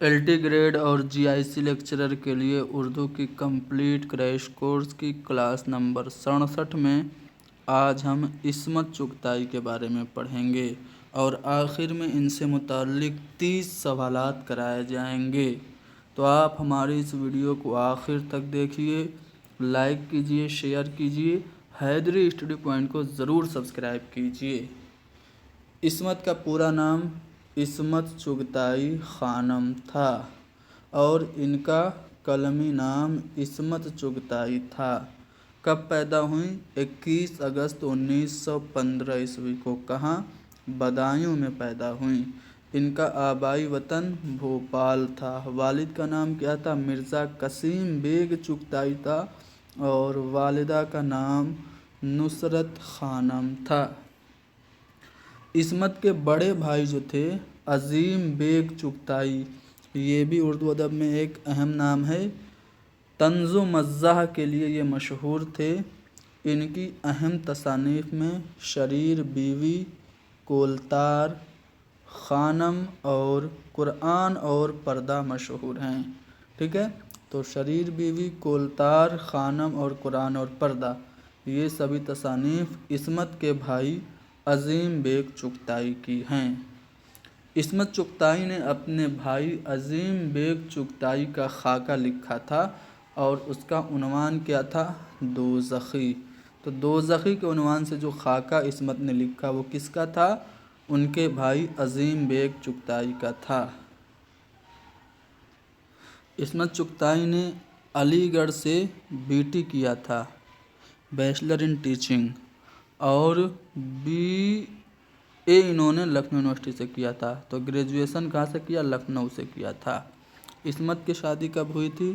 LT grade और GIC lecturer के लिए उर्दू की कंप्लीट क्रैश कोर्स की क्लास नंबर 67 में आज हम इस्मत चुगताई के बारे में पढ़ेंगे और आखिर में इनसे मुताल्लिक 30 सवालात कराए जाएंगे। तो आप हमारी इस वीडियो को आखिर तक देखिए, लाइक कीजिए, शेयर कीजिए, हैदरी स्टडी पॉइंट को ज़रूर सब्सक्राइब कीजिए। इस्मत का पूरा नाम इस्मत चुगताई खानम था और इनका कलमी नाम इस्मत चुगताई था। कब पैदा हुई? 21 अगस्त 1915 ईस्वी को। कहाँ? बदायूं में पैदा हुई। इनका आबाई वतन भोपाल था। वालिद का नाम क्या था? मिर्ज़ा कसीम बेग चुगताई था और वालिदा का नाम नुसरत खानम था। इस्मत के बड़े भाई जो थे अजीम बेग चुगताई, ये भी उर्दू अदब में एक अहम नाम है। तंज़ो मज़्ज़ाह के लिए ये मशहूर थे। इनकी अहम तसानीफ़ में शरीर बीवी, कोलतार, खानम और कुरान और पर्दा मशहूर हैं। ठीक है, तो शरीर बीवी, कोलतार, खानम और कुरान और पर्दा, ये सभी तसानीफ़ इस्मत के भाई अजीम बेग चुगताई की हैं। इस्मत चुगताई ने अपने भाई अजीम बेग चुगताई का खाका लिखा था और उसका उन्वान क्या था? दोज़खी। तो दोज़खी के उन्वान से जो खाका इस्मत ने लिखा वो किसका था? उनके भाई अजीम बेग चुगताई का था। इस्मत चुगताई ने अलीगढ़ से बीटी किया था, बैचलर इन टीचिंग, और बीए इन्होंने लखनऊ यूनिवर्सिटी से किया था। तो ग्रेजुएशन कहाँ से किया? लखनऊ से किया था। इस्मत की शादी कब हुई थी?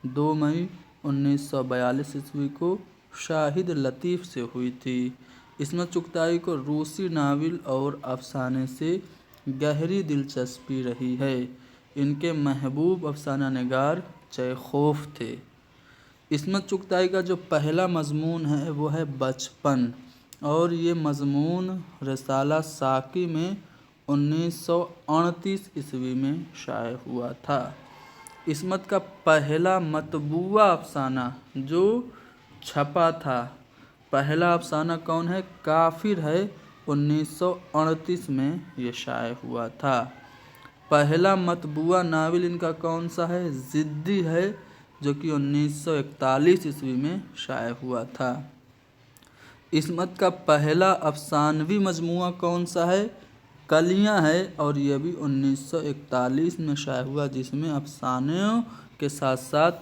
2 मई 1942 ईस्वी को शाहिद लतीफ़ से हुई थी। इस्मत चुगताई को रूसी नावल और अफसाने से गहरी दिलचस्पी रही है। इनके महबूब अफसाना निगार चेखोव थे। इस्मत चुगताई का जो पहला मज़मून है वो है बचपन, और ये मज़मून रिसाला साकी में 1938 ईस्वी में शाये हुआ था। इस्मत का पहला मतबूआ अफसाना जो छपा था, पहला अफसाना कौन है? काफिर है, 1938 में ये शाये हुआ था। पहला मतबूआ नावल इनका कौन सा है? ज़िद्दी है, जो कि 1941 ईस्वी में शाये हुआ था। इस्मत का पहला अफसानवी मजमुआ कौन सा है? कलियां है, और यह भी 1941 में शाये हुआ, जिसमें अफसानों के साथ साथ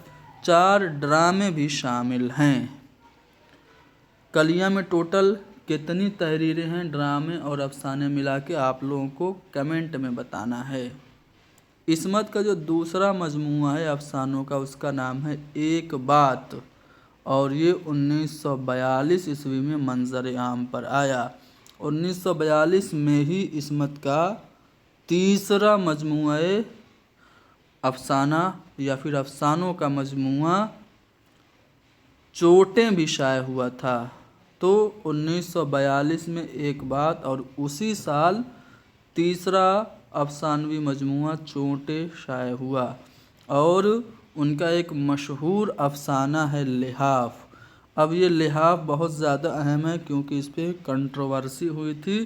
4 ड्रामे भी शामिल हैं। कलियां में टोटल कितनी तहरीरें हैं? ड्रामे और अफसाने मिला के आप लोगों को कमेंट में बताना है। इस्मत का जो दूसरा मजमुआ है अफसानों का, उसका नाम है एक बात, और ये 1942 ईस्वी में मंजर आम पर आया। 1942 में ही इस्मत का तीसरा मजमुआ अफसाना या फिर अफसानों का मजमुआ चोटें भी शाये हुआ था। तो 1942 में एक बात और उसी साल तीसरा अफसानवी मजमुआ चोटें शाये हुआ। और उनका एक मशहूर अफसाना है लिहाफ। अब ये लिहाफ बहुत ज़्यादा अहम है क्योंकि इस पर कंट्रोवर्सी हुई थी,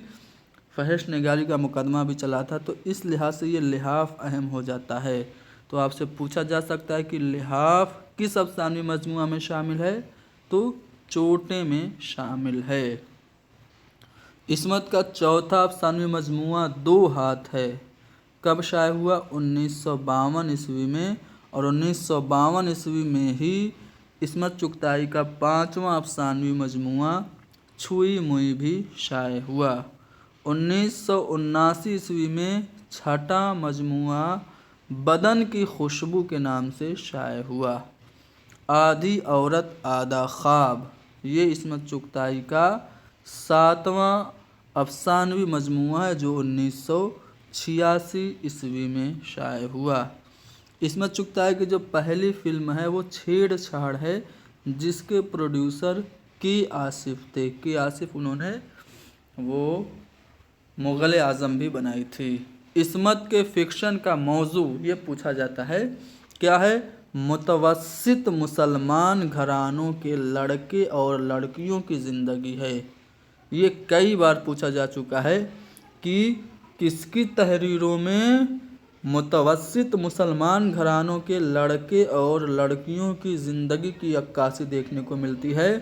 फहश निगारी का मुकदमा भी चला था, तो इस लिहाज से ये लिहाफ अहम हो जाता है। तो आपसे पूछा जा सकता है कि लिहाफ किस अफसानवी मजमुआ में शामिल है? तो चोटें में शामिल है। इस्मत का चौथा अफसानवी मजमुआ दो हाथ है। कब शाये हुआ? 1952 ईस्वी में, और 1952 ईस्वी में ही इस्मत चुगताई का 5वां अफसानवी मजमुआ छुई मुई भी शाये हुआ। 1979 ईस्वी में छठा मजमुआ बदन की खुशबू के नाम से शाये हुआ। आधी औरत आधा ख्वाब, ये इस्मत चुगताई का 7वां अफसानवी मजमुआ है जो 1986 ईस्वी में शाये हुआ। इस्मत चुगताई की जो पहली फिल्म है वो छेड़छाड़ है, जिसके प्रोड्यूसर की आसिफ थे। की आसिफ, उन्होंने वो मुग़ल आज़म भी बनाई थी। इस्मत के फिक्शन का मौजू ये पूछा जाता है, क्या है? मुतवस्सित मुसलमान घरानों के लड़के और लड़कियों की ज़िंदगी है। ये कई बार पूछा जा चुका है कि किसकी तहरीरों में मुतवस्सित मुसलमान घरानों के लड़के और लड़कियों की ज़िंदगी की अक्कासी देखने को मिलती है,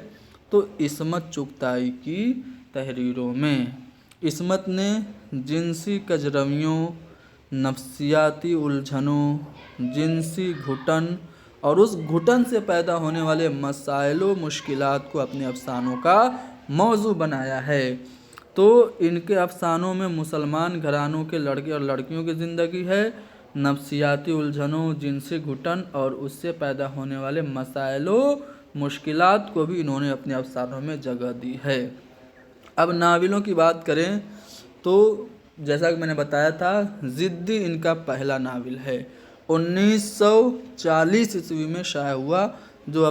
तो इस्मत चुगताई की तहरीरों में। इस्मत ने जिनसी कजरवियों, नफ्सियाती उलझनों, जिनसी घुटन और उस घुटन से पैदा होने वाले मसाइलों मुश्किलात को अपने अफसानों का मौजू बनाया है। तो इनके अफसानों में मुसलमान घरानों के लड़के और लड़कियों की ज़िंदगी है, नफ्सियाती उलझनों, जिनसी घुटन और उससे पैदा होने वाले मसाइलों मुश्किलात को भी इन्होंने अपने अफसानों में जगह दी है। अब नावलों की बात करें तो जैसा कि मैंने बताया था, ज़िद्दी इनका पहला नावल है। 1940 ईस्वी में शाया हुआ, जो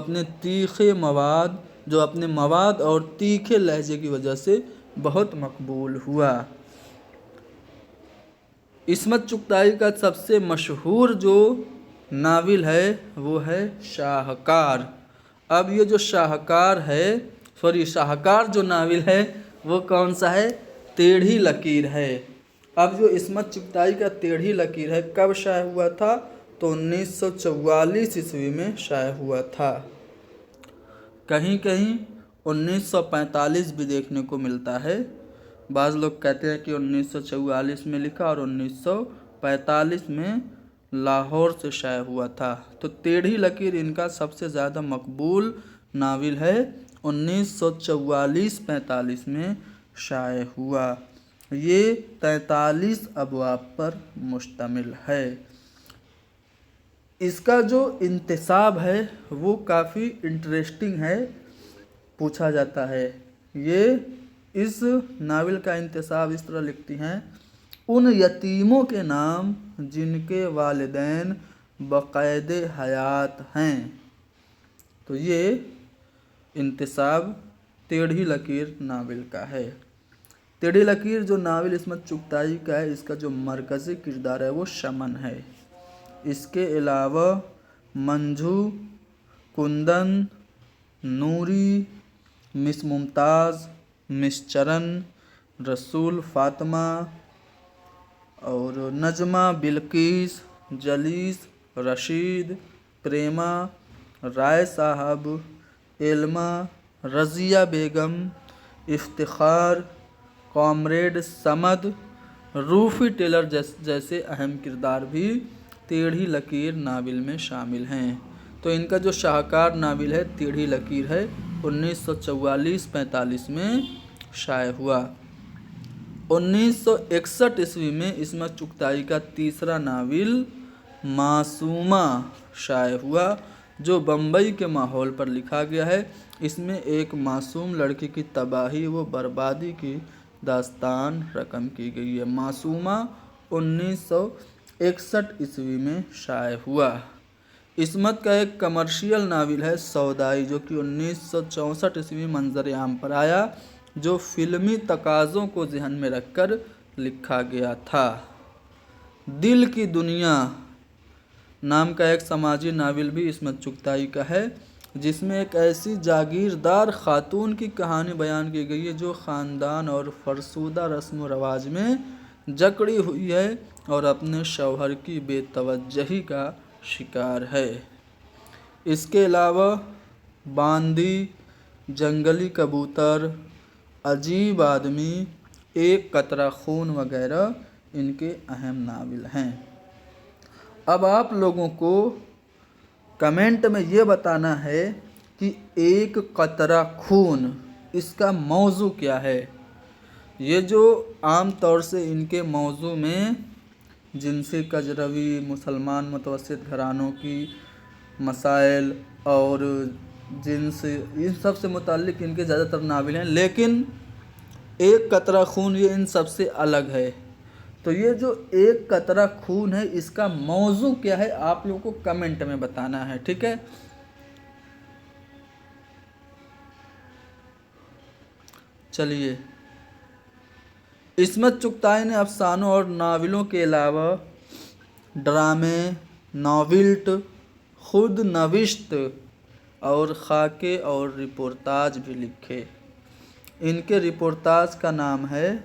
अपने मवाद और तीखे लहजे की वजह से बहुत मकबूल हुआ। इस्मत चुगताई का सबसे मशहूर जो नावल है वो है शाहकार। अब ये जो शाहकार जो नावल है वो कौन सा है? टेढ़ी लकीर है। अब जो इस्मत चुगताई का टेढ़ी लकीर है कब शाया हुआ था? तो 1944 ईस्वी में शाया हुआ था। कहीं कहीं 1945 भी देखने को मिलता है। बाज़ लोग कहते हैं कि 1944 में लिखा और 1945 में लाहौर से शाया हुआ था। तो टेढ़ी लकीर इनका सबसे ज़्यादा मकबूल नावल है, 1944-45 में शाया हुआ। ये 43 अबवाब पर मुश्तमिल है। इसका जो इंतसाब है वो काफ़ी इंटरेस्टिंग है, पूछा जाता है। ये इस नावल का इंतसाब इस तरह लिखती हैं, उन यतीमों के नाम जिनके वालिदैन बक़ैद हयात हैं। तो ये इंतसाब टेढ़ी लकीर नावल का है। टेढ़ी लकीर जो नावल इस्मत चुगताई का है, इसका जो मरकज़ी किरदार है वो शमन है। इसके अलावा मंजू, कुंदन, नूरी, मिस मुमताज़, मिस चरण, रसूल फातिमा और नजमा, बिल्किस, जलीस, रशीद, प्रेमा, राय साहब, एल्मा, रज़िया बेगम, इफ्तिखार, कॉमरेड समद, रूफ़ी टेलर जैसे अहम किरदार भी टेढ़ी लकीर नावल में शामिल हैं। तो इनका जो शाहकार नावल है टेढ़ी लकीर है, 1944-45 में शाया हुआ। 1961 ईस्वी में इस्मत चुगताई का तीसरा नावल मासूमा शाया हुआ, जो बम्बई के माहौल पर लिखा गया है। इसमें एक मासूम लड़की की तबाही व बर्बादी की दास्तान रकम की गई है। मासूमा 1961 ईस्वी में शाया हुआ। इस्मत का एक कमर्शियल नावल है सौदाई, जो कि 1964 ईस्वी में मंजर आम पर आया, जो फिल्मी तकाज़ों को ज़हन में रखकर लिखा गया था। दिल की दुनिया नाम का एक समाजी नावल भी इस्मत चुगताई का है, जिसमें एक ऐसी जागीरदार खातून की कहानी बयान की गई है जो ख़ानदान और फरसुदा रस्म व रवाज में जकड़ी हुई है और अपने शौहर की बेतवज्जही का शिकार है। इसके अलावा बांदी, जंगली कबूतर, अजीब आदमी, एक कतरा खून वगैरह इनके अहम नावल हैं। अब आप लोगों को कमेंट में ये बताना है कि एक कतरा खून इसका मौजू क्या है। ये जो आम तौर से इनके मौजू में जिनसी कजरवी, मुसलमान मुतवस्सित घरानों की मसाइल और जिन्स, इन सब से मुताल्लिक़ इनके ज़्यादातर नावल हैं, लेकिन एक कतरा खून ये इन सब से अलग है। तो ये जो एक कतरा खून है इसका मौजू क्या है आप लोगों को कमेंट में बताना है, ठीक है। चलिए, इस्मत चुगताई ने अफसानों और नावलों के अलावा ड्रामे, नॉवेल्ट, खुद नविश्त और खाके और रिपोर्टाज भी लिखे। इनके रिपोर्टाज का नाम है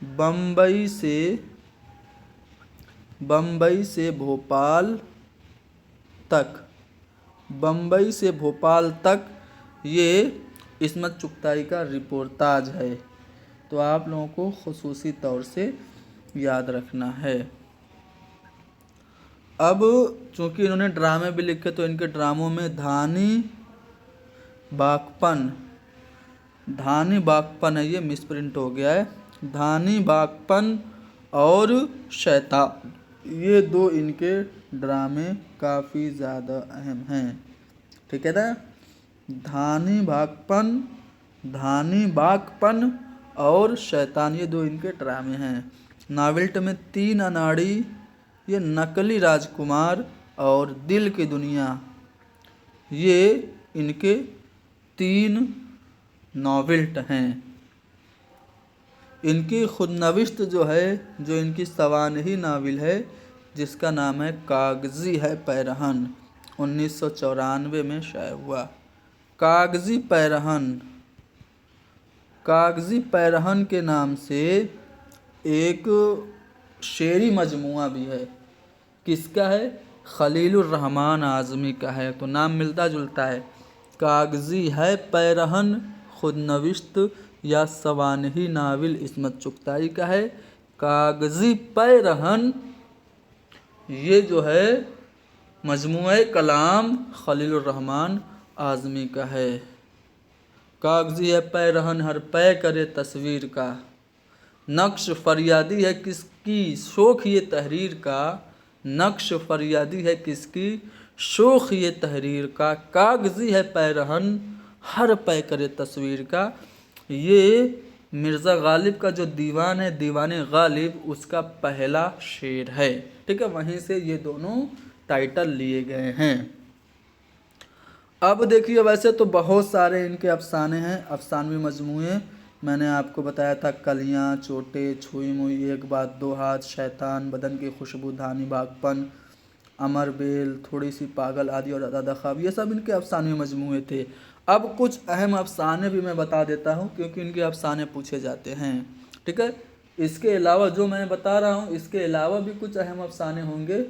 बम्बई से भोपाल तक ये इस्मत चुगताई का रिपोर्टाज है। तो आप लोगों को खुसूसी तौर से याद रखना है। अब चूँकि इन्होंने ड्रामे भी लिखे तो इनके ड्रामों में धानी बागपन है, ये मिसप्रिंट हो गया है, धानी बागपन और शैतान, ये दो इनके ड्रामे काफ़ी ज़्यादा अहम हैं। ठीक है ना, धानी बागपन और शैतान, ये दो इनके ड्रामे हैं। नावेल्ट में तीन अनाड़ी, ये नकली राजकुमार और दिल की दुनिया, ये इनके तीन नॉवेल्ट हैं। इनकी खुदनविश्त जो है, जो इनकी सवानही नावल है, जिसका नाम है कागज़ी है पैरहन, 1994 में शाया हुआ। कागज़ी पैरहन के नाम से एक शेरी मजमुआ भी है। किसका है? खलीलुर रहमान आज़मी का है। तो नाम मिलता जुलता है। कागज़ी है पैरहन खुदनविश्त या सवानही नावल इस्मत चुगताई का है। कागज़ी पैरहन ये जो है मजमुआ कलाम खलीलुर रहमान आज़मी का है। कागज़ी है पैरहन हर पै करे तस्वीर का, नक्श फरियादी है किसकी शोख ये तहरीर का, नक्श फरियादी है किसकी शोख ये तहरीर का, कागज़ी है पैरहन हर पै करे तस्वीर का। ये मिर्ज़ा गालिब का जो दीवान है, दीवाने गालिब, उसका पहला शेर है। ठीक है, वहीं से ये दोनों टाइटल लिए गए हैं। अब देखिए, वैसे तो बहुत सारे इनके अफसाने हैं, अफसानवी मजमूए। मैंने आपको बताया था कलियाँ, चोटे, छुई मुई, एक बात दो हाथ, शैतान, बदन की खुशबू, धानी बागपन, अमर बेल, थोड़ी सी पागल आदि और दादा ख्वाब, ये सब इनके अफसानवी मजमूए थे। अब कुछ अहम अफसाने भी मैं बता देता हूँ, क्योंकि इनके अफसाने पूछे जाते हैं। ठीक है, इसके अलावा जो मैं बता रहा हूँ, इसके अलावा भी कुछ अहम अफसाने होंगे।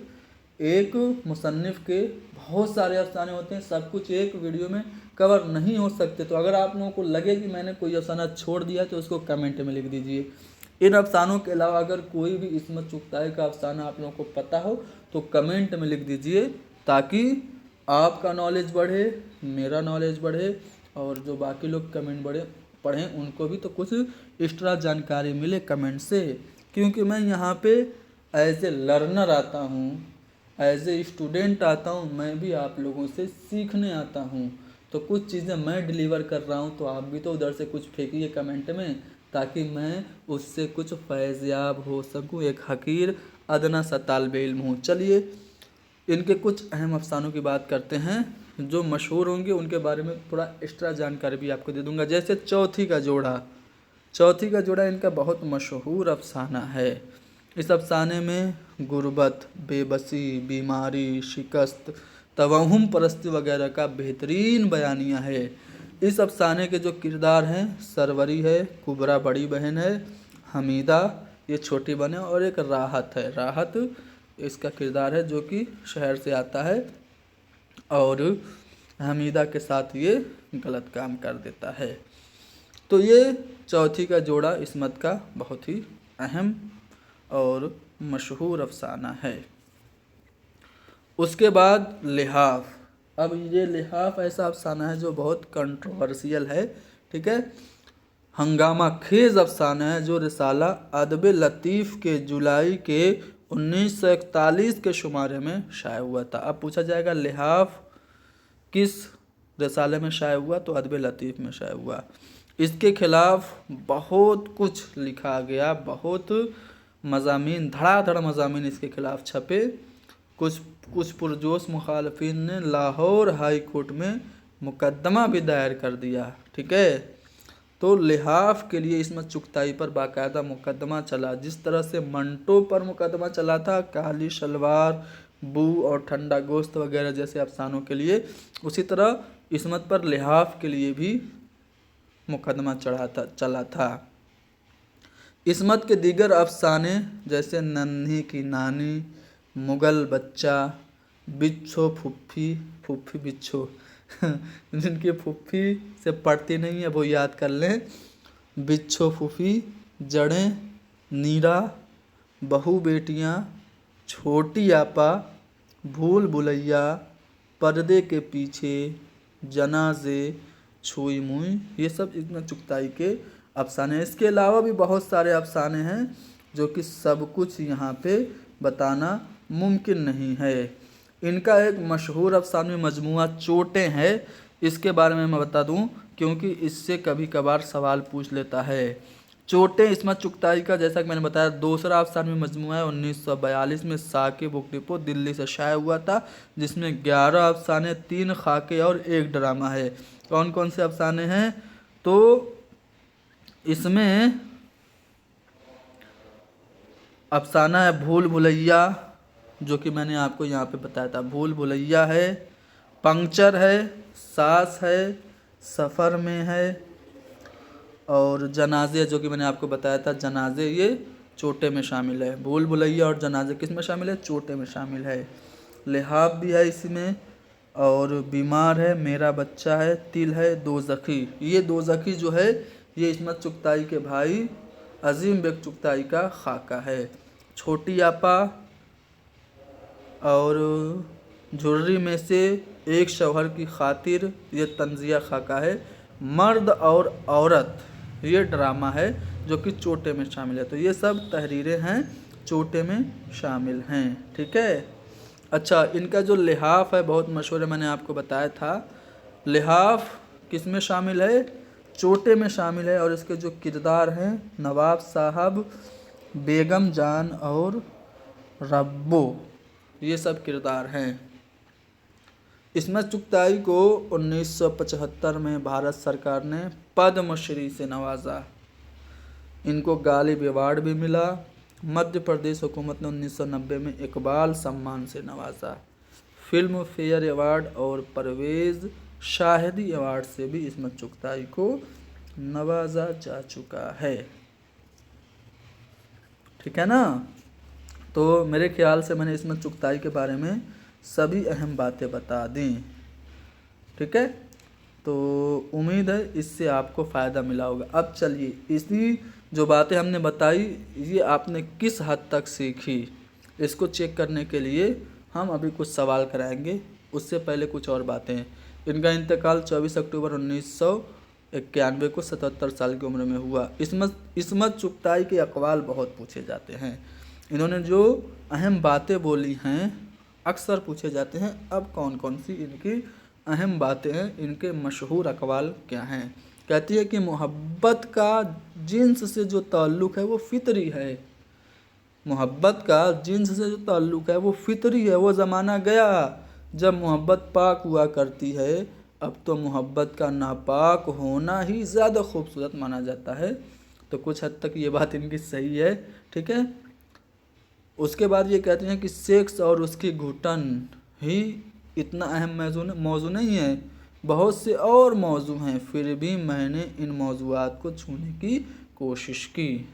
एक मुसन्निफ़ के बहुत सारे अफसाने होते हैं, सब कुछ एक वीडियो में कवर नहीं हो सकते। तो अगर आप लोगों को लगे कि मैंने कोई अफसाना छोड़ दिया तो उसको कमेंट में लिख दीजिए। इन अफसानों के अलावा अगर कोई भी इस्मत चुगताई का अफसाना आप लोगों को पता हो तो कमेंट में लिख दीजिए, ताकि आपका नॉलेज बढ़े, मेरा नॉलेज बढ़े, और जो बाकी लोग कमेंट पढ़ें उनको भी तो कुछ एक्स्ट्रा जानकारी मिले कमेंट से। क्योंकि मैं यहाँ पे एज ए लर्नर आता हूँ, एज ए स्टूडेंट आता हूँ, मैं भी आप लोगों से सीखने आता हूँ। तो कुछ चीज़ें मैं डिलीवर कर रहा हूँ, तो आप भी तो उधर से कुछ फेंकिए कमेंट में, ताकि मैं उससे कुछ फैज़याब हो सकूँ, एक हकीर अदना सा तालिबे इल्म हूँ। चलिए, इनके कुछ अहम अफसानों की बात करते हैं, जो मशहूर होंगे उनके बारे में थोड़ा एक्स्ट्रा जानकारी भी आपको दे दूंगा। जैसे चौथी का जोड़ा इनका बहुत मशहूर अफसाना है। इस अफसाने में गुर्बत, बेबसी, बीमारी, शिकस्त, तवहुम परस्ती वगैरह का बेहतरीन बयानिया है। इस अफसाने के जो किरदार हैं, सरवरी है, कुबरा बड़ी बहन है, हमीदा ये छोटी बहन है, और एक राहत है। राहत इसका किरदार है जो कि शहर से आता है और हमीदा के साथ ये गलत काम कर देता है। तो ये चौथी का जोड़ा इस्मत का बहुत ही अहम और मशहूर अफसाना है। उसके बाद लिहाफ। अब ये लिहाफ ऐसा अफसाना है जो बहुत कंट्रोवर्शियल है। ठीक है, हंगामा खेज़ अफसाना है, जो रिसाला अदब लतीफ़ के जुलाई के 1941 के शुमारे में शाया हुआ था। अब पूछा जाएगा लिहाफ किस रिसाले में शाया हुआ, तो अदब लतीफ़ में शाया हुआ। इसके खिलाफ बहुत कुछ लिखा गया, बहुत मज़ामीन, धड़ाधड़ मज़ामीन इसके खिलाफ छपे। कुछ पुरजोश मुखालफिन ने लाहौर हाई कोर्ट में मुकदमा भी दायर कर दिया। ठीक है, तो लिहाफ के लिए इस्मत चुगताई पर बाकायदा मुकदमा चला। जिस तरह से मंटो पर मुकदमा चला था काली शलवार, बू और ठंडा गोश्त वगैरह जैसे अफसानों के लिए, उसी तरह इस्मत पर लिहाफ के लिए भी मुकदमा चला था। इस्मत के दीगर अफसाने जैसे नन्ही की नानी, मुगल बच्चा, बिच्छो फुफ्फी, फुफ्फी बिच्छो जिनकी फुफ्फी से पड़ती नहीं है वो याद कर लें, बिच्छो फुफी, जड़ें, नीरा, बहू बेटियाँ, छोटी आपा, भूल भुलैया, पर्दे के पीछे, जनाजे, छुई मुई, ये सब इस्मत चुगताई के अफसाने हैं। इसके अलावा भी बहुत सारे अफसाने हैं जो कि सब कुछ यहाँ पे बताना मुमकिन नहीं है। इनका एक मशहूर अफसानवी मजमुआ चोटें है, इसके बारे में मैं बता दूं क्योंकि इससे कभी कभार सवाल पूछ लेता है। चोटें इस्मत चुगताई का जैसा कि मैंने बताया दूसरा अफसानवी मजमुआ है। 1942 में साके बुक डिपो दिल्ली से शाया हुआ था, जिसमें 11 अफसाने, 3 खाके और 1 ड्रामा है। कौन कौन से अफसाने हैं? तो इसमें अफसाना है भूल भुलैया, जो कि मैंने आपको यहाँ पे बताया था, भूल भुलैया है, पंक्चर है, सास है, सफ़र में है, और जनाजे जो कि मैंने आपको बताया था जनाजे ये चोटे में शामिल है। भूल भुलैया और जनाजे किस में शामिल है? चोटे में शामिल है। लिहाफ भी है इसमें, और बीमार है, मेरा बच्चा है, तिल है, दोज़खी। ये दोज़खी जो है ये इस्मत चुगताई के भाई अजीम बेग चुगताई का खाका है। छोटी आपा और झुर्री में से एक शौहर की खातिर ये तंजिया खाका है। मर्द और औरत ये ड्रामा है जो कि चोटे में शामिल है। तो ये सब तहरीरें हैं चोटे में शामिल हैं, ठीक है। अच्छा, इनका जो लिहाफ है बहुत मशहूर है, मैंने आपको बताया था। लिहाफ किस में शामिल है? चोटे में शामिल है। और इसके जो किरदार हैं नवाब साहब, बेगम जान और रब्बो, ये सब किरदार हैं। इस्मत चुगताई को 1975 में भारत सरकार ने पद्मश्री से नवाजा। इनको गालिब अवार्ड भी मिला। मध्य प्रदेश हुकूमत ने 1990 में इकबाल सम्मान से नवाजा। फिल्म फेयर अवार्ड और परवेज़ शाहिदी अवार्ड से भी इस्मत चुगताई को नवाजा जा चुका है, ठीक है ना। तो मेरे ख्याल से मैंने इस्मत चुगताई के बारे में सभी अहम बातें बता दी, ठीक है। तो उम्मीद है इससे आपको फ़ायदा मिला होगा। अब चलिए इसी जो बातें हमने बताई ये आपने किस हद तक सीखी, इसको चेक करने के लिए हम अभी कुछ सवाल कराएंगे। उससे पहले कुछ और बातें। इनका इंतकाल 24 अक्टूबर 1991 को 77 साल की उम्र में हुआ। इस्मत चुगताई के अक़वाल बहुत पूछे जाते हैं। इन्होंने जो अहम बातें बोली हैं अक्सर पूछे जाते हैं। अब कौन कौन सी इनकी अहम बातें हैं, इनके मशहूर अक़वाल क्या हैं? कहती है कि मोहब्बत का जिन्स से जो ताल्लुक़ है वो फितरी है। मोहब्बत का जिन्स से जो ताल्लुक़ है वो फितरी है। वो ज़माना गया जब मोहब्बत पाक हुआ करती है, अब तो मोहब्बत का नापाक होना ही ज़्यादा खूबसूरत माना जाता है। तो कुछ हद तक ये बात इनकी सही है, ठीक है। उसके बाद ये कहते हैं कि सेक्स और उसकी घुटन ही इतना अहम मौजू नहीं है, बहुत से और मौजू हैं, फिर भी मैंने इन मौजूआत को छूने की कोशिश की।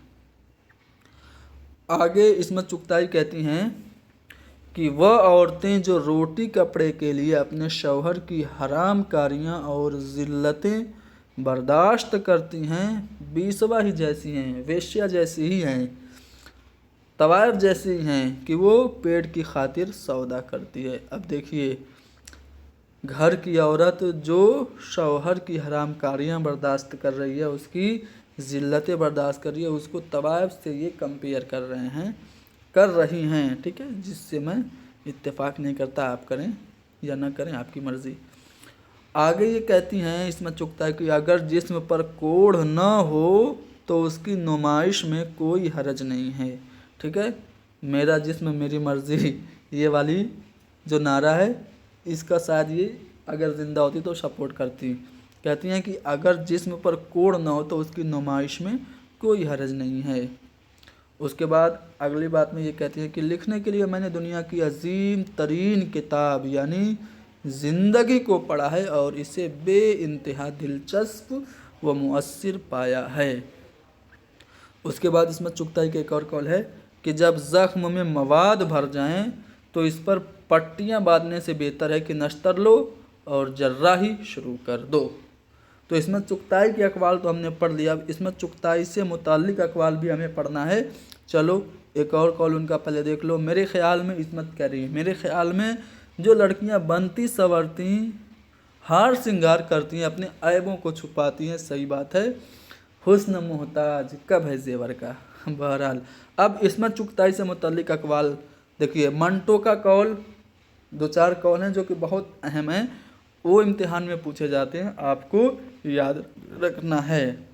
आगे इस्मत चुगताई कहती हैं कि वह औरतें जो रोटी कपड़े के लिए अपने शौहर की हराम कारियाँ और ज़िल्लतें बर्दाश्त करती हैं, बीसवा ही जैसी हैं, वेश्या जैसी ही हैं, तवायफ जैसी हैं कि वो पेट की खातिर सौदा करती है। अब देखिए, घर की औरत जो शौहर की हराम कारियाँ बर्दाश्त कर रही है, उसकी ज़िल्लतें बर्दाश्त कर रही है, उसको तवायफ से ये कंपेयर कर रही हैं, ठीक है। जिससे मैं इत्तेफाक नहीं करता, आप करें या ना करें आपकी मर्ज़ी। आगे ये कहती हैं इसमें चुगताई कि अगर जिस्म पर कोढ़ ना हो तो उसकी नुमाइश में कोई हरज नहीं है, ठीक है। मेरा जिस्म मेरी मर्ज़ी, ये वाली जो नारा है इसका शायद ये अगर ज़िंदा होती तो सपोर्ट करती। कहती हैं कि अगर जिस्म पर कोड़ न हो तो उसकी नुमाइश में कोई हर्ज नहीं है। उसके बाद अगली बात में ये कहती है कि लिखने के लिए मैंने दुनिया की अजीम तरीन किताब यानी ज़िंदगी को पढ़ा है और इसे बेइंतहा दिलचस्प व मुअस्सिर पाया है। उसके बाद इसमें चुगताई का एक और कौल है कि जब ज़ख्म में मवाद भर जाएं तो इस पर पट्टियां बांधने से बेहतर है कि नश्तर लो और जर्राही शुरू कर दो। तो इसमें चुगताई के अक़वाल तो हमने पढ़ लिया, अब इसमें चुगताई से मुताल्लिक़ अक़वाल भी हमें पढ़ना है। चलो एक और कौल उनका पहले देख लो। मेरे ख़्याल में इस्मत कह रही है, मेरे ख़्याल में जो लड़कियां बनती संवरती हार श्रृंगार करती हैं अपने ऐबों को छुपाती हैं, सही बात है, हुस्न मोहताज कब है जेवर का। बहरहाल अब इसमें चुगताई से मुतल्लिक़ अक़वाल देखिए। मंटो का कौल, दो चार कौल हैं जो कि बहुत अहम हैं, वो इम्तिहान में पूछे जाते हैं, आपको याद रखना है।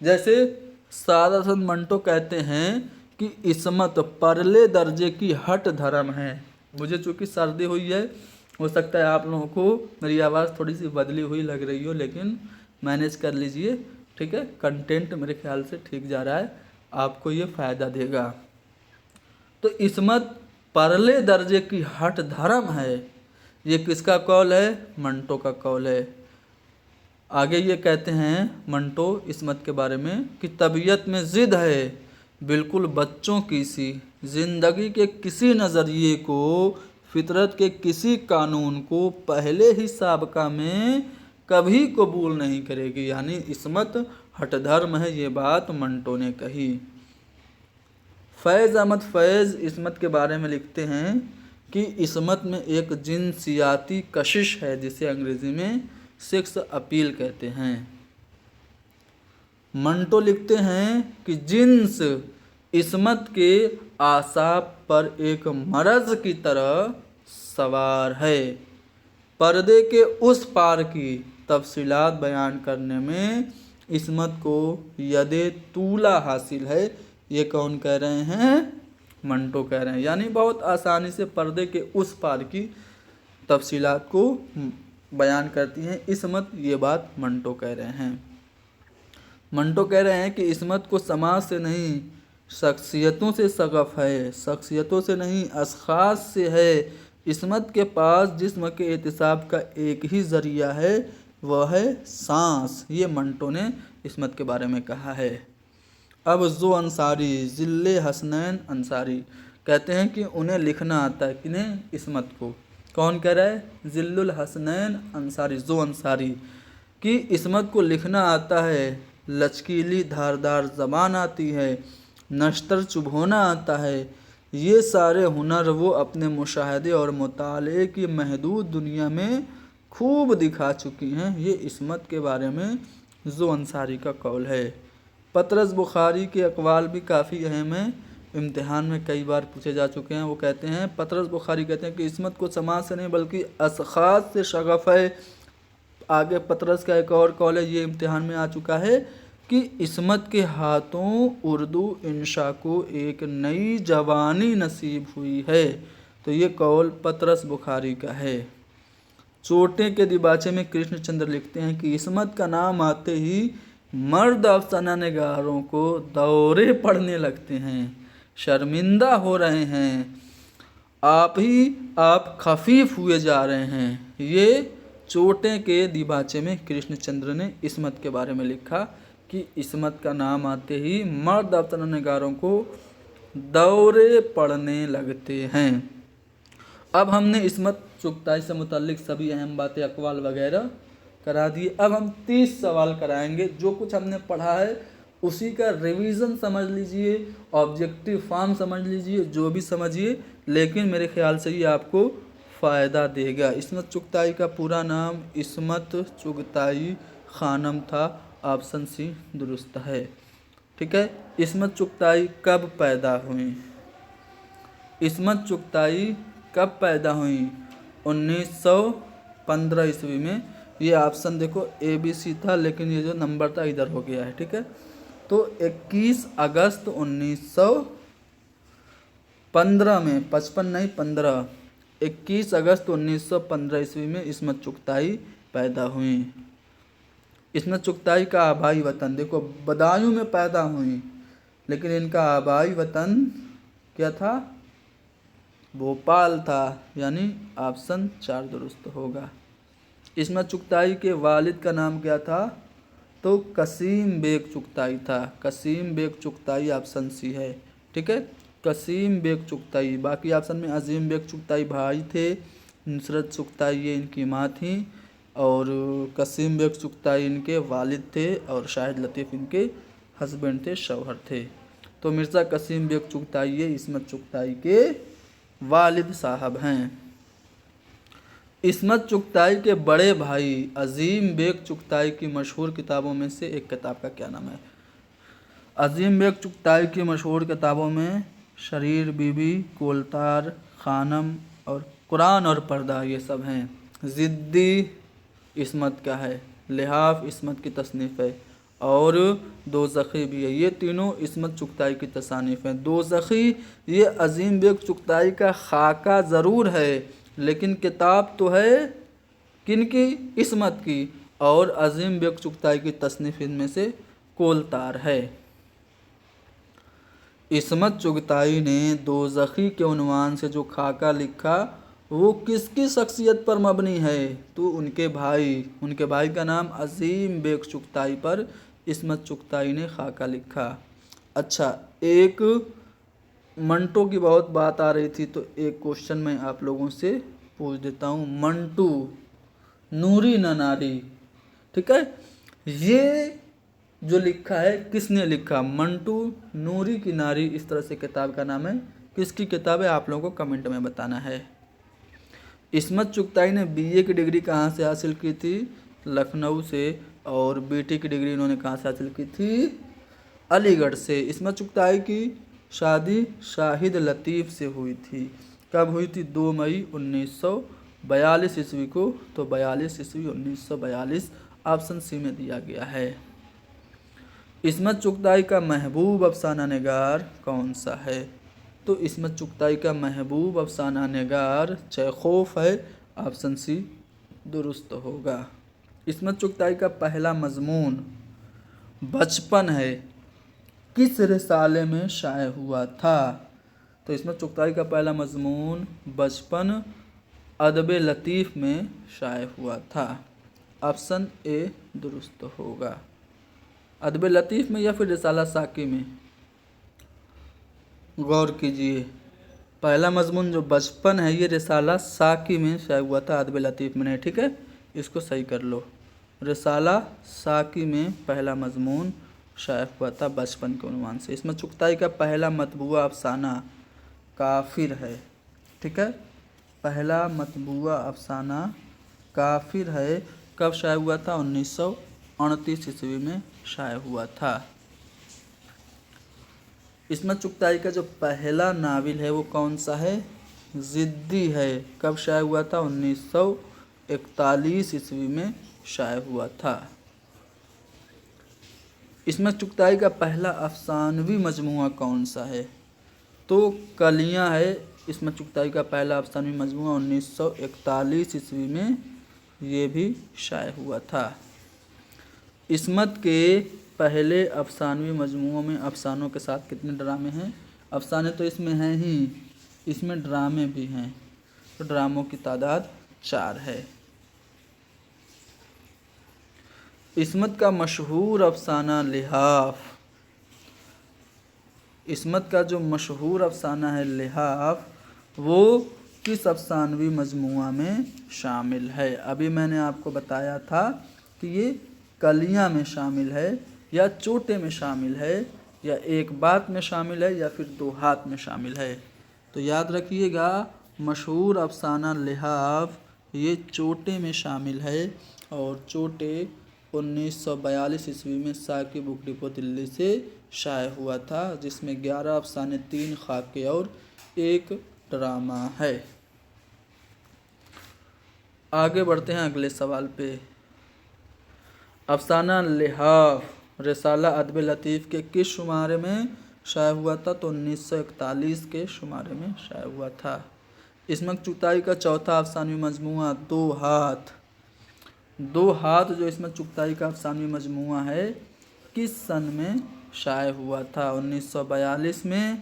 जैसे सादात मंटो कहते हैं कि इस्मत परले दर्जे की हट धर्म है। मुझे चूँकि सर्दी हुई है, हो सकता है आप लोगों को मेरी आवाज़ थोड़ी सी बदली हुई लग रही हो, लेकिन मैनेज कर लीजिए, ठीक है। कंटेंट मेरे ख्याल से ठीक जा रहा है, आपको ये फ़ायदा देगा। तो इस्मत परले दर्जे की हट धर्म है, ये किसका कौल है? मंटो का कौल है। आगे ये कहते हैं मंटो इस्मत के बारे में कि तबीयत में ज़िद है बिल्कुल बच्चों की सी, ज़िंदगी के किसी नज़रिए को, फितरत के किसी कानून को पहले ही साबका में कभी कबूल नहीं करेगी। यानी इस्मत हट धर्म है, ये बात मंटो ने कही। फैज़ अहमद फैज़ इस्मत के बारे में लिखते हैं कि इस्मत में एक जिनसियाती कशिश है जिसे अंग्रेज़ी में सेक्स अपील कहते हैं। मंटो लिखते हैं कि जिन्स इस्मत के आसाब पर एक मरज़ की तरह सवार है। पर्दे के उस पार की तफसीलात बयान करने में इस्मत को यदे तूला हासिल है। ये कौन कह रहे हैं? मंटो कह रहे हैं। यानी बहुत आसानी से पर्दे के उस पार की तफसीलात को बयान करती हैं इस्मत, ये बात मंटो कह रहे हैं। मंटो कह रहे हैं कि इस्मत को समाज से नहीं शख्सियतों से शगफ है, शख्सियतों से नहीं अशख़ास से है। इस्मत के पास जिस्म के एहतिसाब का एक ही ज़रिया है, वह है सांस। ये मंटो ने इस्मत के बारे में कहा है। अब जो अंसारी ज़िल्ले हसनैन अंसारी कहते हैं कि उन्हें लिखना आता है, किन्हें? इस्मत को। कौन कह रहा है? ज़िल्लुल हसनैन अंसारी, जो अंसारी कि इस्मत को लिखना आता है, लचकीली धारदार ज़बान आती है, नश्तर चुभोना आता है। ये सारे हुनर वो अपने मुशाहदे और मुताले की महदूद दुनिया में खूब दिखा चुकी हैं। ये इस्मत के बारे में जो अंसारी का कौल है। पतरस बुखारी के अक़वाल भी काफ़ी अहम हैं, इम्तिहान में कई बार पूछे जा चुके हैं। वो कहते हैं, पतरस बुखारी कहते हैं कि इस्मत को समाज से नहीं बल्कि अशख़ास से शगफ़ है। आगे पतरस का एक और कौल है, ये इम्तिहान में आ चुका है कि इस्मत के हाथों उर्दू इंशा को एक नई जवानी नसीब हुई है। तो ये कौल पतरस बुखारी का है। चोटे के दिबाचे में कृष्णचंद्र लिखते हैं कि इस्मत का नाम आते ही मर्द अफसाना निगारों को दौरे पड़ने लगते हैं, शर्मिंदा हो रहे हैं, आप ही आप खफीफ हुए जा रहे हैं। ये चोटे के दिबाचे में कृष्णचंद्र ने इस्मत के बारे में लिखा कि इस्मत का नाम आते ही मर्द अफसाना निगारों को दौरे पड़ने लगते हैं। अब हमने इस्मत चुगताई से मुताल्लिक सभी अहम बातें अक़वाल वगैरह करा दिए। अब हम 30 सवाल कराएंगे। जो कुछ हमने पढ़ा है उसी का रिवीजन समझ लीजिए, ऑब्जेक्टिव फॉर्म समझ लीजिए, जो भी समझिए, लेकिन मेरे ख्याल से ये आपको फ़ायदा देगा। इस्मत चुगताई का पूरा नाम इस्मत चुगताई खानम था। ऑप्शन सी दुरुस्त है, ठीक है। इस्मत चुगताई कब पैदा हुई? इस्मत चुगताई कब पैदा हुई? 1915 ईस्वी में। ये ऑप्शन देखो ABC था, लेकिन ये जो नंबर था इधर हो गया है, ठीक है। तो 21 अगस्त 1915 में, 55 नहीं 15, 21 अगस्त 1915 ईस्वी में इस्मत चुगताई पैदा हुई। इस्मत चुगताई का आबाई वतन, देखो बदायूं में पैदा हुई लेकिन इनका आबाई वतन क्या था? भोपाल था, यानी ऑप्शन 4 दुरुस्त होगा। इस्मत चुगताई के वालिद का नाम क्या था? तो कसीम बेग चुगताई था। कसीम बेग चुगताई ऑप्शन सी है। ठीक है, कसीम बेग चुगताई। बाकी ऑप्शन में अजीम बेग चुगताई भाई थे, नुसरत चुगताई ये इनकी माँ थी, और कसीम बेग चुगताई इनके वालिद थे, और शाहिद लतीफ़ इनके हस्बैंड थे, शौहर थे। तो मिर्ज़ा कसीम बेग चुगताई ये इस्मत चुगताई के वालिद साहब हैं। इस्मत चुगताई के बड़े भाई अजीम बेग चुगताई की मशहूर किताबों में से एक किताब का क्या नाम है? अजीम बेग चुगताई की मशहूर किताबों में शरीर बीबी, कोलतार, खानम और कुरान और पर्दा ये सब हैं। ज़िद्दी इस्मत का है, लिहाफ इस्मत की तसनीफ़ है, और दोज़खी भी है। ये तीनों इस्मत चुगताई की तसानीफ़ हैं। दोज़खी ये अजीम बेग चुगताई का खाका ज़रूर है, लेकिन किताब तो है किनकी? इस्मत की। और अजीम बेग चुगताई की तसनीफ़ इनमें से कोलतार है। इस्मत चुगताई ने दोज़खी के उन्वान से जो खाका लिखा वो किसकी शख्सियत पर मबनी है? तो उनके भाई का नाम अजीम बेग चुगताई पर इस्मत चुगताई ने खाका लिखा। अच्छा, एक मंटो की बहुत बात आ रही थी, तो एक क्वेश्चन मैं आप लोगों से पूछ देता हूँ। मंटू नूरी न नारी, ठीक है, ये जो लिखा है किसने लिखा? मंटू नूरी की नारी, इस तरह से किताब का नाम है। किसकी किताब है आप लोगों को कमेंट में बताना है। इस्मत चुगताई ने बीए की डिग्री कहाँ से हासिल की थी? लखनऊ से। और बीटी की डिग्री इन्होंने कहाँ से हासिल की थी? अलीगढ़ से। इस्मत चुगताई की शादी शाहिद लतीफ़ से हुई थी। कब हुई थी? 2 मई 1942 ईस्वी को। तो 42 ईस्वी 1942 ऑप्शन सी में दिया गया है। इस्मत चुगताई का महबूब अफसाना निगार कौन सा है? तो इस्मत चुगताई का महबूब अफसाना निगार चेखोफ है। ऑप्शन सी दुरुस्त होगा। इस्मत चुगताई का पहला मजमून बचपन है, किस रिसाले में शाये हुआ था? तो इस्मत चुगताई का पहला मजमून बचपन अदब लतीफ़ में शाये हुआ था। ऑप्शन ए दुरुस्त होगा। अदब लतीफ़ में या फिर रिसाला साकी में? गौर कीजिए, पहला मजमून जो बचपन है ये रिसाला साकी में शाये हुआ था, अदब लतीफ़ में नहीं। ठीक है, इसको सही कर लो। रिसाला साकी में पहला मजमून शाये हुआ था बचपन के उन्वान से। इस्मत चुगताई का पहला मतबूआ अफसाना काफिर है। ठीक है, पहला मतबूआ अफसाना काफिर है। कब शाये हुआ था? 1938 ईस्वी में शाये हुआ था। इस्मत चुगताई का जो पहला नावल है वो कौन सा है? ज़िद्दी है। कब शाये हुआ था? 1941 ईस्वी में शाये हुआ था। इस्मत चुगताई का पहला अफसानवी मजमूआ कौन सा है? तो कलियाँ है। इस्मत चुगताई का पहला अफसानवी मजमूआ 1941 ईस्वी में ये भी शाये हुआ था। इस्मत के पहले अफसानवी मजमूओं में अफसानों के साथ कितने ड्रामे हैं? अफसाने तो इसमें हैं ही, इसमें ड्रामे भी हैं, तो ड्रामों की तादाद 4 है। इस्मत का मशहूर अफसाना लिहाफ, इस्मत का जो मशहूर अफसाना है लिहाफ, वो किस अफसानवी मजमूआ में शामिल है? अभी मैंने आपको बताया था कि ये कलियाँ में शामिल है, या चोटे में शामिल है, या एक बात में शामिल है, या फिर 2 हाथ में शामिल है। तो याद रखिएगा, मशहूर अफसाना लिहाफ ये चोटे में शामिल है, और चोटे 1942 ईस्वी में साकी बुक डिपो दिल्ली से शाये हुआ था, जिसमें 11 अफसाने, 3 खाके और 1 ड्रामा है। आगे बढ़ते हैं अगले सवाल पे। अफसाना लिहाफ रिसाला अदब लतीफ़ के किस शुमारे में शाये हुआ था? तो 1941 के शुमारे में शाये हुआ था। इस्मत चुगताई का चौथा अफसानवी मजमूआ 2 हाथ दो हाथ जो इस्मत चुगताई का अफसानवी मजमूआ है किस सन में शाये हुआ था? 1942 में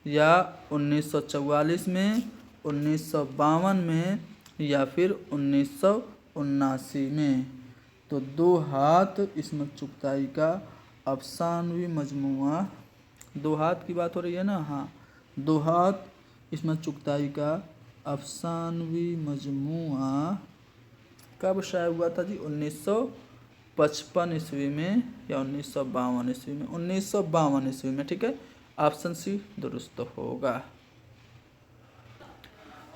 या 1944 में, 1952 में या फिर 1979 में? तो दो हाथ इस्मत चुगताई का अफसानवी मजमूआ, दो हाथ की बात हो रही है ना? हाँ, दो हाथ इस्मत चुगताई का अफसानवी मजमूआ कब शाये हुआ था जी? 1955 ईस्वी में या 1952 ईस्वी में? 1952 ईस्वी में, ठीक है। ऑप्शन सी दुरुस्त होगा।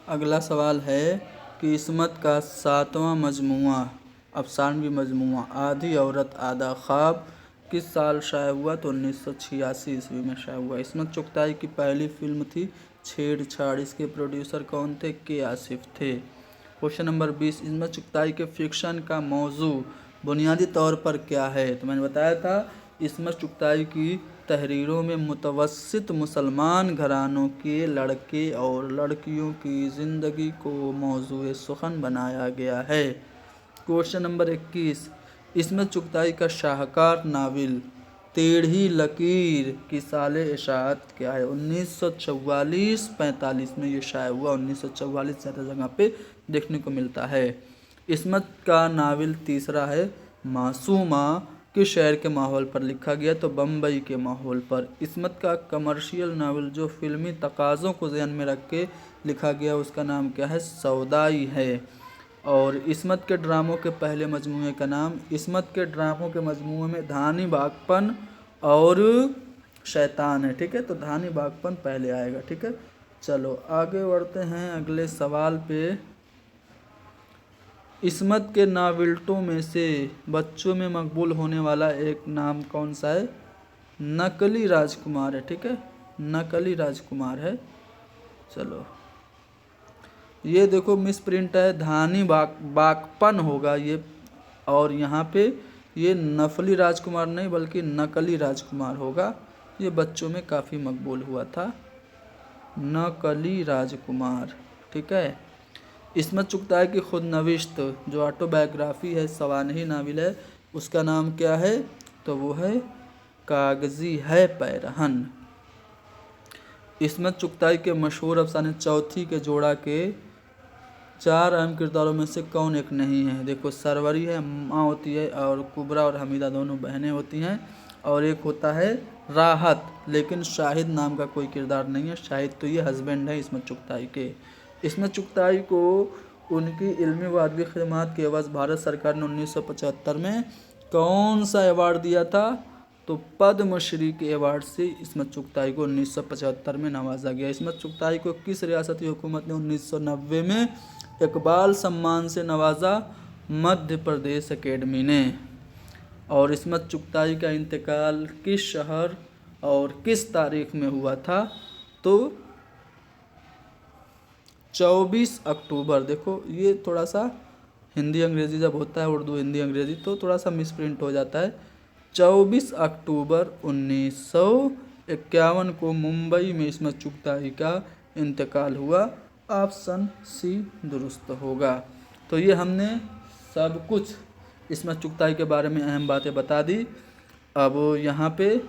अगला सवाल है कि इस्मत का 7वां मजमूआ, अफसानवी मजमूआ आधी औरत आधा ख्वाब किस साल शाये हुआ? तो 1986 ईस्वी में शाये हुआ। इस्मत चुगताई की पहली फिल्म थी छेड़छाड़। इसके प्रोड्यूसर कौन थे? के आसिफ थे। क्वेश्चन नंबर 20, इस्मत चुगताई के फिक्शन का मौजू बुनियादी तौर पर क्या है? तो मैंने बताया था इस्मत चुगताई की तहरीरों में मुतवस्सित मुसलमान घरानों के लड़के और लड़कियों की ज़िंदगी को मौजूए सुखन बनाया गया है। क्वेश्चन नंबर 21, इस्मत चुगताई का शाहकार नावल टेढ़ी लकीर की साले इशाअत क्या है? 1944-45 में ये शाये हुआ। 1944 ज़्यादा जगह पे देखने को मिलता है। इस्मत का नावल तीसरा है मासूमा, किस शहर के माहौल पर लिखा गया? तो बम्बई के माहौल पर। इस्मत का कमर्शियल नावल जो फिल्मी तकाज़ों को ध्यान में रख के लिखा गया उसका नाम क्या है? सौदाई है। और इस्मत के ड्रामों के पहले मजमूए का नाम, इस्मत के ड्रामों के मजमूए में धानी बागपन और शैतान है, ठीक है। तो धानी बागपन पहले आएगा, ठीक है। चलो आगे बढ़ते हैं अगले सवाल पे। इस्मत के नावल्टों में से बच्चों में मकबूल होने वाला एक नाम कौन सा है? नकली राजकुमार है, ठीक है। नकली राजकुमार है। चलो ये देखो मिस प्रिंट है, धानी बागपन होगा ये, और यहाँ पे ये नफली राजकुमार नहीं बल्कि नकली राजकुमार होगा। ये बच्चों में काफ़ी मकबूल हुआ था, नकली राजकुमार, ठीक है। इस्मत चुगताई की खुद नविश्त जो ऑटोबायोग्राफी है, सवानही नावल है, उसका नाम क्या है? तो वो है कागजी है पैरहन। इस्मत चुगताई के मशहूर अफसाने चौथी के जोड़ा के 4 अहम किरदारों में से कौन एक नहीं है? देखो सरवरी है, माँ होती है, और कुबरा और हमीदा दोनों बहनें होती हैं, और एक होता है राहत, लेकिन शाहिद नाम का कोई किरदार नहीं है। शाहिद तो ये हस्बैंड है इस्मत चुगताई के। इस्मत चुगताई को उनकी इल्मी व अदबी खिदमात के एवज़ भारत सरकार ने 1975 में कौन सा अवार्ड दिया था? तो पद्मश्री के अवार्ड से इस्मत चुगताई को 1975 में नवाजा गया। इस्मत चुगताई को किस रियासती हुकूमत ने 1990 में इकबाल सम्मान से नवाजा? मध्य प्रदेश एकेडमी ने। और इस्मत चुगताई का इंतकाल किस शहर और किस तारीख में हुआ था? तो 24 अक्टूबर। देखो ये थोड़ा सा हिंदी अंग्रेज़ी जब होता है, उर्दू हिंदी अंग्रेज़ी, तो थोड़ा सा मिसप्रिंट हो जाता है। 24 अक्टूबर 1951 को मुंबई में इस्मत चुगताई का इंतकाल हुआ। ऑप्शन सी दुरुस्त होगा। तो ये हमने सब कुछ इस्मत चुगताई के बारे में अहम बातें बता दी। अब यहाँ पे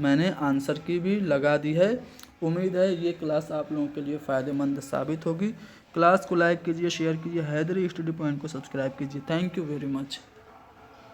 मैंने आंसर की भी लगा दी है। उम्मीद है ये क्लास आप लोगों के लिए फ़ायदेमंद साबित होगी। क्लास को लाइक कीजिए, शेयर कीजिए, हैदरी स्टडी पॉइंट को सब्सक्राइब कीजिए। Thank you very much.